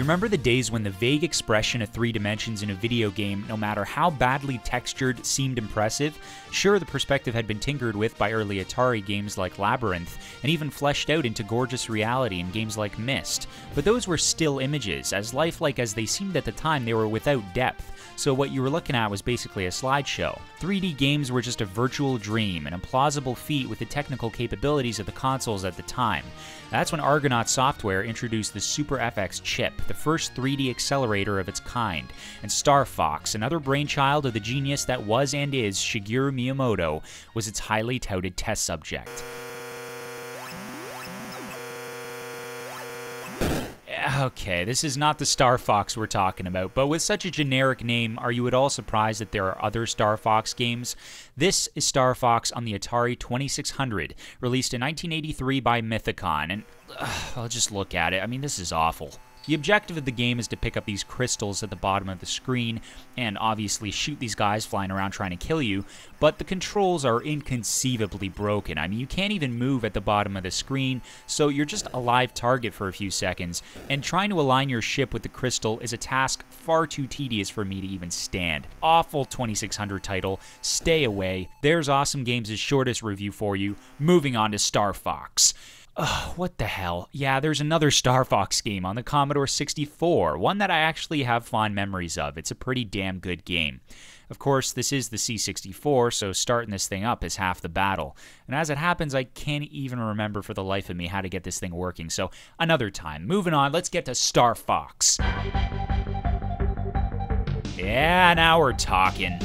You remember the days when the vague expression of 3 dimensions in a video game, no matter how badly textured, seemed impressive? Sure, the perspective had been tinkered with by early Atari games like Labyrinth, and even fleshed out into gorgeous reality in games like Myst, but those were still images. As lifelike as they seemed at the time, they were without depth, so what you were looking at was basically a slideshow. 3D games were just a virtual dream, an implausible feat with the technical capabilities of the consoles at the time. That's when Argonaut Software introduced the Super FX chip, the first 3D accelerator of its kind, and Star Fox, another brainchild of the genius that was and is Shigeru Miyamoto, was its highly touted test subject. Okay, this is not the Star Fox we're talking about, but with such a generic name, are you at all surprised that there are other Star Fox games? This is Star Fox on the Atari 2600, released in 1983 by Mythicon, and I'll just look at it. I mean, this is awful. The objective of the game is to pick up these crystals at the bottom of the screen and obviously shoot these guys flying around trying to kill you, but the controls are inconceivably broken. I mean, you can't even move at the bottom of the screen, so you're just a live target for a few seconds, and trying to align your ship with the crystal is a task far too tedious for me to even stand. Awful 2600 title, stay away. There's Awesome Games' shortest review for you. Moving on to Star Fox. Ugh, what the hell? Yeah, there's another Star Fox game on the Commodore 64, one that I actually have fond memories of. It's a pretty damn good game. Of course, this is the C64, so starting this thing up is half the battle. And as it happens, I can't even remember for the life of me how to get this thing working, so another time. Moving on, let's get to Star Fox. Yeah, now we're talking.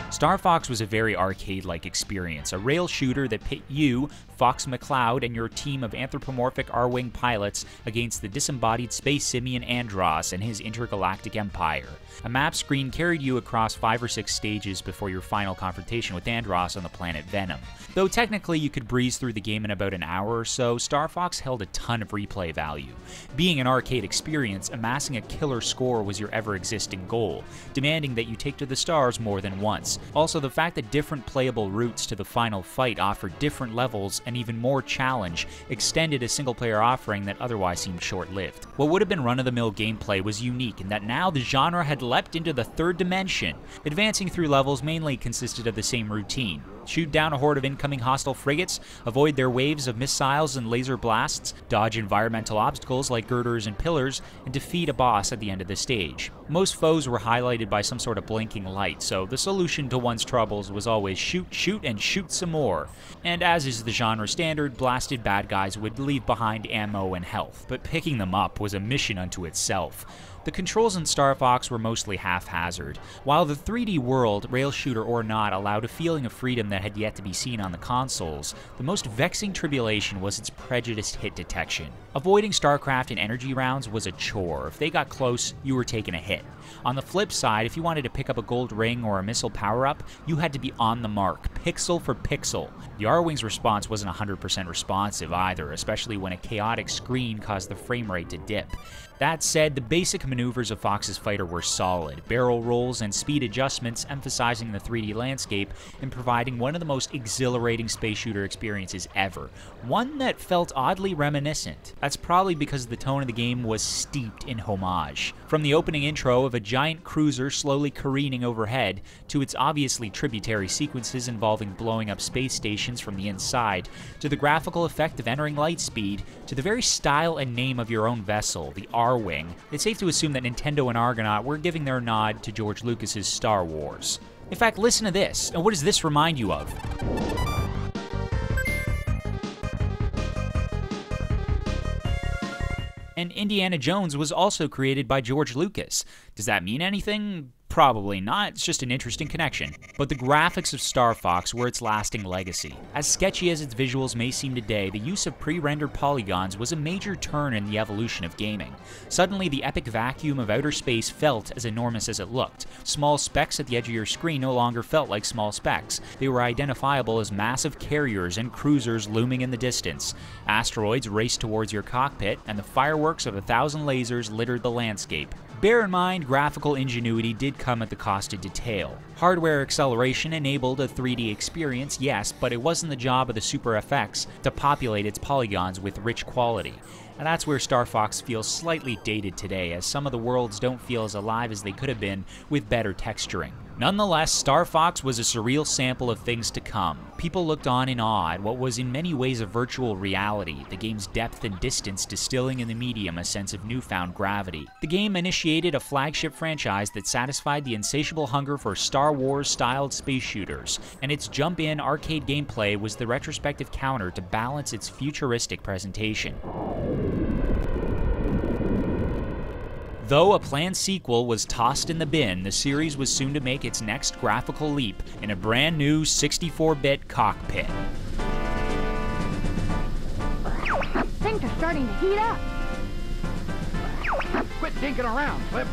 Star Fox was a very arcade-like experience, a rail shooter that pit you, Fox McCloud, and your team of anthropomorphic R-Wing pilots against the disembodied space simian Andross and his intergalactic empire. A map screen carried you across 5 or 6 stages before your final confrontation with Andross on the planet Venom. Though technically you could breeze through the game in about an hour or so, Star Fox held a ton of replay value. Being an arcade experience, amassing a killer score was your ever-existing goal, demanding that you take to the stars more than once. Also, the fact that different playable routes to the final fight offered different levels and even more challenge extended a single-player offering that otherwise seemed short-lived. What would have been run-of-the-mill gameplay was unique in that now the genre had leapt into the third dimension. Advancing through levels mainly consisted of the same routine. Shoot down a horde of incoming hostile frigates, avoid their waves of missiles and laser blasts, dodge environmental obstacles like girders and pillars, and defeat a boss at the end of the stage. Most foes were highlighted by some sort of blinking light, so the solution to one's troubles was always shoot, shoot, and shoot some more. And as is the genre standard, blasted bad guys would leave behind ammo and health, but picking them up was a mission unto itself. The controls in Star Fox were mostly haphazard. While the 3D world, rail shooter or not, allowed a feeling of freedom that had yet to be seen on the consoles, the most vexing tribulation was its prejudiced hit detection. Avoiding StarCraft and energy rounds was a chore. If they got close, you were taking a hit. On the flip side, if you wanted to pick up a gold ring or a missile power-up, you had to be on the mark, pixel for pixel. The R-Wing's response wasn't 100% responsive either, especially when a chaotic screen caused the frame rate to dip. That said, the basic maneuvers of Fox's fighter were solid, barrel rolls and speed adjustments emphasizing the 3D landscape and providing one of the most exhilarating space shooter experiences ever, one that felt oddly reminiscent. That's probably because the tone of the game was steeped in homage. From the opening intro of a giant cruiser slowly careening overhead, to its obviously tributary sequences involving blowing up space stations from the inside, to the graphical effect of entering light speed, to the very style and name of your own vessel, the R-Wing, it's safe to assume that Nintendo and Argonaut were giving their nod to George Lucas's Star Wars. In fact, listen to this, and what does this remind you of? And Indiana Jones was also created by George Lucas. Does that mean anything? Probably not, it's just an interesting connection. But the graphics of Star Fox were its lasting legacy. As sketchy as its visuals may seem today, the use of pre-rendered polygons was a major turn in the evolution of gaming. Suddenly, the epic vacuum of outer space felt as enormous as it looked. Small specks at the edge of your screen no longer felt like small specks. They were identifiable as massive carriers and cruisers looming in the distance. Asteroids raced towards your cockpit, and the fireworks of 1,000 lasers littered the landscape. Bear in mind, graphical ingenuity did come at the cost of detail. Hardware acceleration enabled a 3D experience, yes, but it wasn't the job of the Super FX to populate its polygons with rich quality. And that's where Star Fox feels slightly dated today, as some of the worlds don't feel as alive as they could have been with better texturing. Nonetheless, Star Fox was a surreal sample of things to come. People looked on in awe at what was in many ways a virtual reality, the game's depth and distance distilling in the medium a sense of newfound gravity. The game initiated a flagship franchise that satisfied the insatiable hunger for Star Wars-styled space shooters, and its jump-in arcade gameplay was the retrospective counter to balance its futuristic presentation. Though a planned sequel was tossed in the bin, the series was soon to make its next graphical leap in a brand new 64-bit cockpit. Things are starting to heat up. Quit dinking around, Flip.